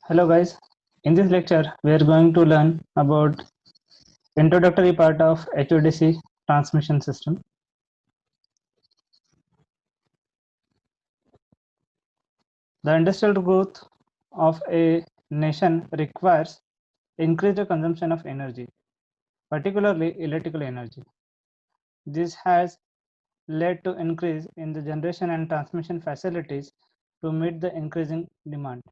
Hello guys, in this lecture we are going to learn about introductory part of HVDC transmission system. The industrial growth of a nation requires increased consumption of energy, particularly electrical energy. This has led to increase in the generation and transmission facilities to meet the increasing demand.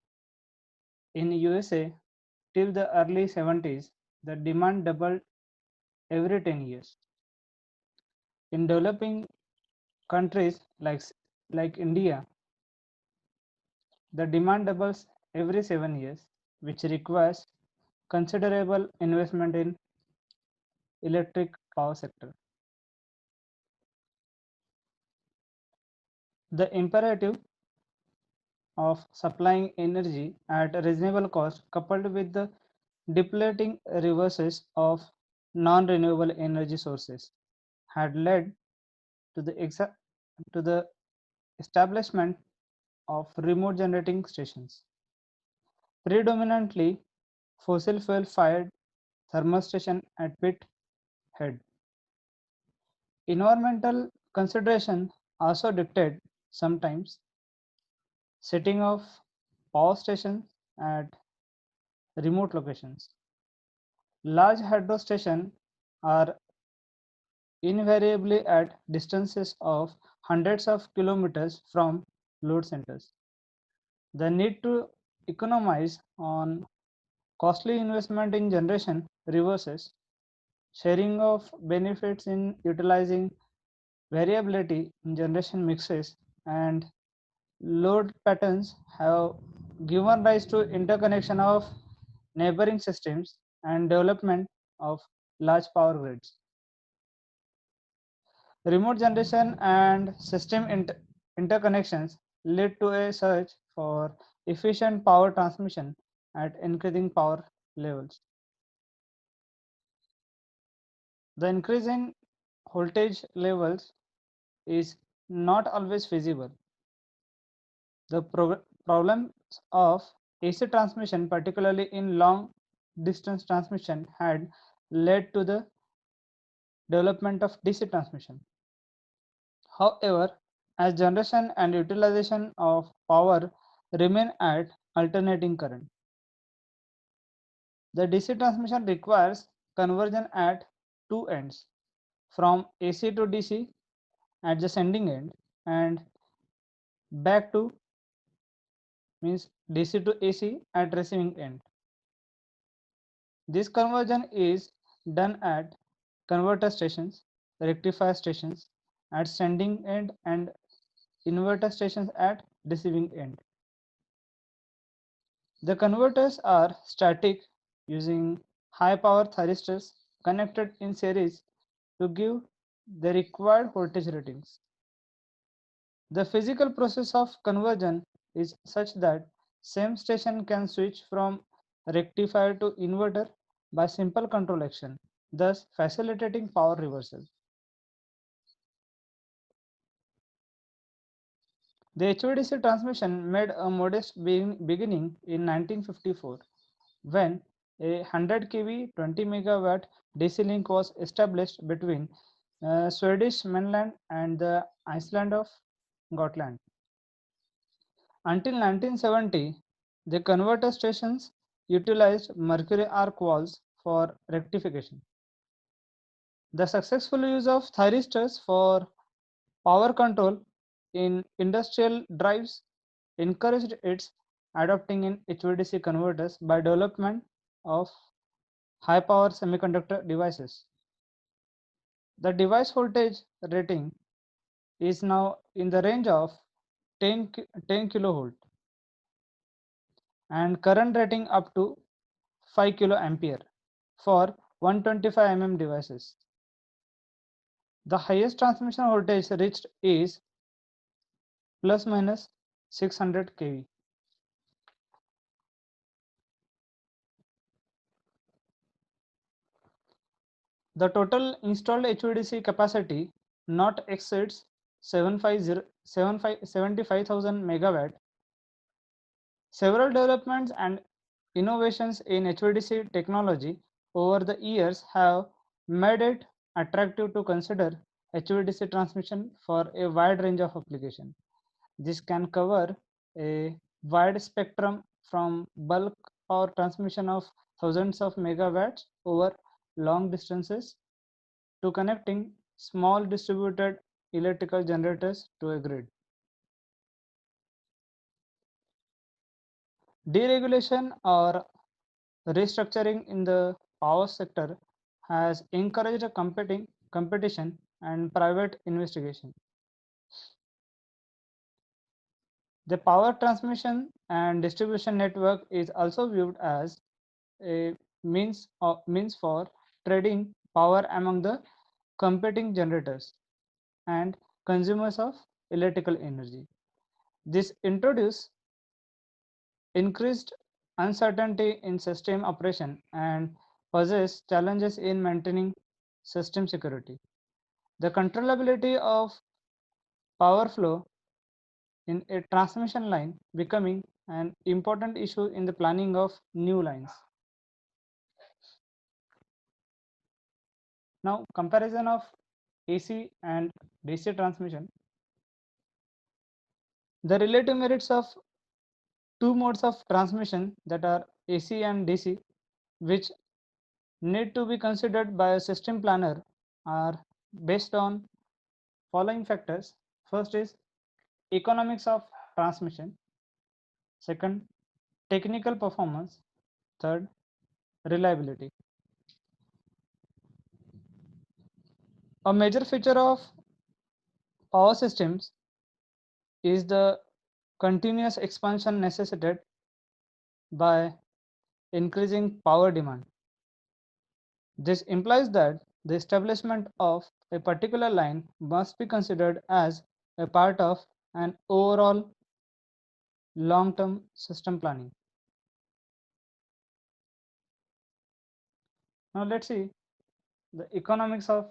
In USA, till the early 70s, the demand doubled every 10 years. In developing countries like India, the demand doubles every 7 years, which requires considerable investment in electric power sector. The imperative of supplying energy at a reasonable cost, coupled with the depleting resources of non-renewable energy sources, had led to the establishment of remote generating stations, predominantly fossil fuel fired thermal station at pit head. Environmental consideration also dictate sometimes setting of power stations at remote locations. Large hydro stations are invariably at distances of hundreds of kilometers from load centers. The need to economize on costly investment in generation reverses sharing of benefits in utilizing variability in generation mixes and load patterns have given rise to interconnection of neighboring systems and development of large power grids. Remote generation and system interconnections lead to a search for efficient power transmission at increasing power levels. The increase in voltage levels is not always feasible. The problems of AC transmission, particularly in long distance transmission, had led to the development of DC transmission. However, as generation and utilization of power remain at alternating current, the DC transmission requires conversion at two ends, from AC to DC at the sending end and back to means DC to AC at receiving end. This conversion is done at converter stations, rectifier stations at sending end and inverter stations at receiving end. The converters are static using high power thyristors connected in series to give the required voltage ratings. The physical process of conversion is such that same station can switch from rectifier to inverter by simple control action, thus facilitating power reversal. The HVDC transmission made a modest beginning in 1954 when a 100 kV 20 megawatt DC link was established between Swedish mainland and the island of Gotland. Until 1970, the converter stations utilized mercury arc valves for rectification. The successful use of thyristors for power control in industrial drives encouraged its adopting in HVDC converters by development of high power semiconductor devices. The device voltage rating is now in the range of 10 kilovolt and current rating up to 5 kiloampere for 125 devices. The highest transmission voltage reached is plus minus 600 kV. The total installed HVDC capacity not exceeds 75,000 megawatt. Several developments and Innovations in HVDC technology over the years have made it attractive to consider HVDC transmission for a wide range of applications. This can cover a wide spectrum from bulk or transmission of thousands of megawatts over long distances to connecting small distributed electrical generators to a grid. Deregulation or restructuring in the power sector has encouraged a competition and private investigation. The power transmission and distribution network is also viewed as a means for trading power among the competing generators and consumers of electrical energy. This introduces increased uncertainty in system operation and poses challenges in maintaining system security. The controllability of power flow in a transmission line becoming an important issue in the planning of new lines. Now, comparison of AC and DC transmission. The relative merits of two modes of transmission, that are AC and DC, which need to be considered by a system planner, are based on following factors. First is economics of transmission. Second, technical performance. Third, reliability. A major feature of power systems is the continuous expansion necessitated by increasing power demand. This implies that the establishment of a particular line must be considered as a part of an overall long-term system planning. Now let's see the economics of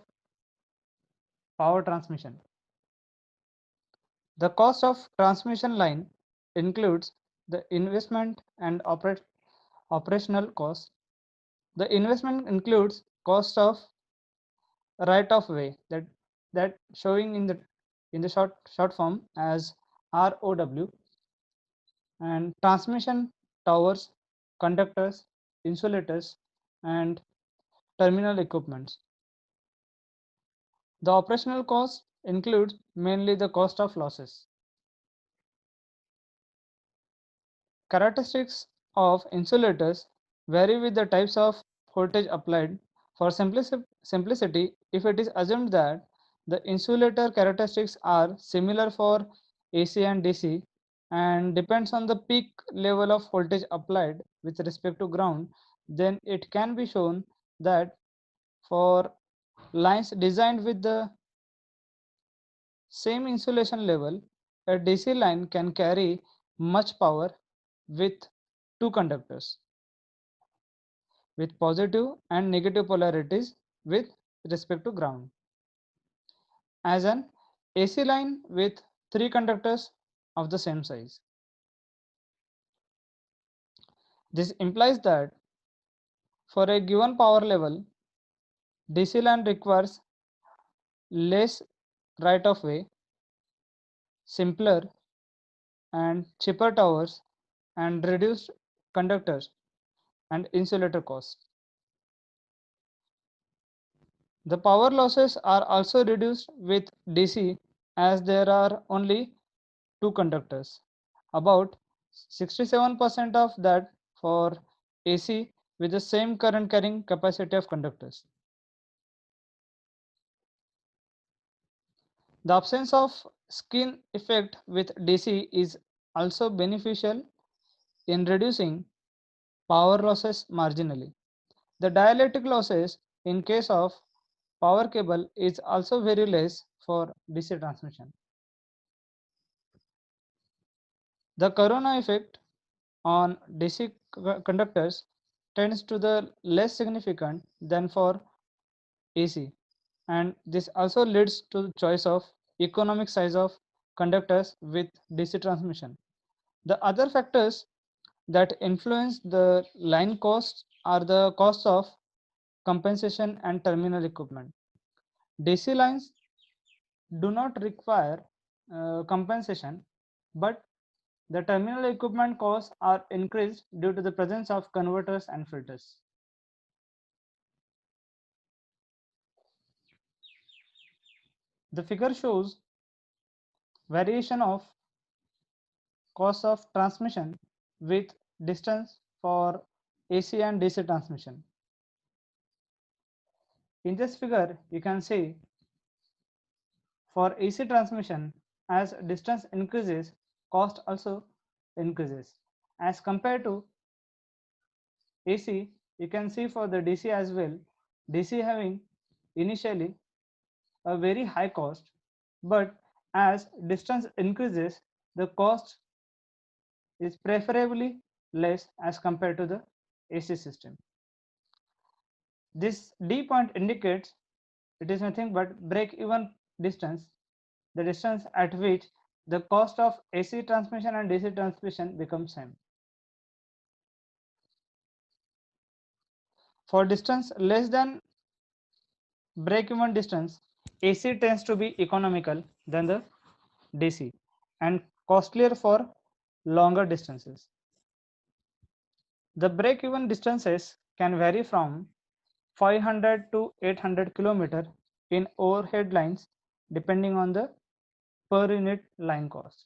power transmission. The cost of transmission line includes the investment and operational cost. The investment includes cost of right of way, that showing in the short form as ROW, and transmission towers, conductors, insulators, and terminal equipments. The operational cost includes mainly the cost of losses. Characteristics of insulators vary with the types of voltage applied. For simplicity, if it is assumed that the insulator characteristics are similar for AC and DC and depends on the peak level of voltage applied with respect to ground, then it can be shown that for lines designed with the same insulation level, a DC line can carry much power with two conductors with positive and negative polarities with respect to ground, as an AC line with three conductors of the same size. This implies that for a given power level, DC line requires less right of way, simpler and cheaper towers, and reduced conductors and insulator costs. The power losses are also reduced with DC as there are only two conductors. About 67% of that for AC with the same current carrying capacity of conductors. The absence of skin effect with DC is also beneficial in reducing power losses marginally. The dielectric losses in case of power cable is also very less for DC transmission. The corona effect on DC conductors tends to the less significant than for AC, and this also leads to the choice of economic size of conductors with DC transmission. The other factors that influence the line costs are the costs of compensation and terminal equipment. DC lines do not require compensation, but the terminal equipment costs are increased due to the presence of converters and filters. The figure shows variation of cost of transmission with distance for AC and DC transmission. In this figure, you can see for AC transmission, as distance increases, cost also increases. As compared to AC, you can see for the DC as well, DC having initially a very high cost, but as distance increases, the cost is preferably less as compared to the AC system. This D point indicates it is nothing but break-even distance, the distance at which the cost of AC transmission and DC transmission becomes same. For distance less than break-even distance, AC tends to be economical than the DC and costlier for longer distances. The break-even distances can vary from 500 to 800 km in overhead lines depending on the per unit line cost.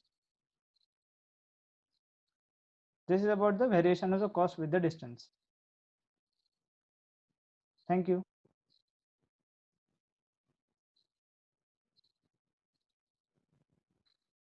This is about the variation of the cost with the distance. Thank you.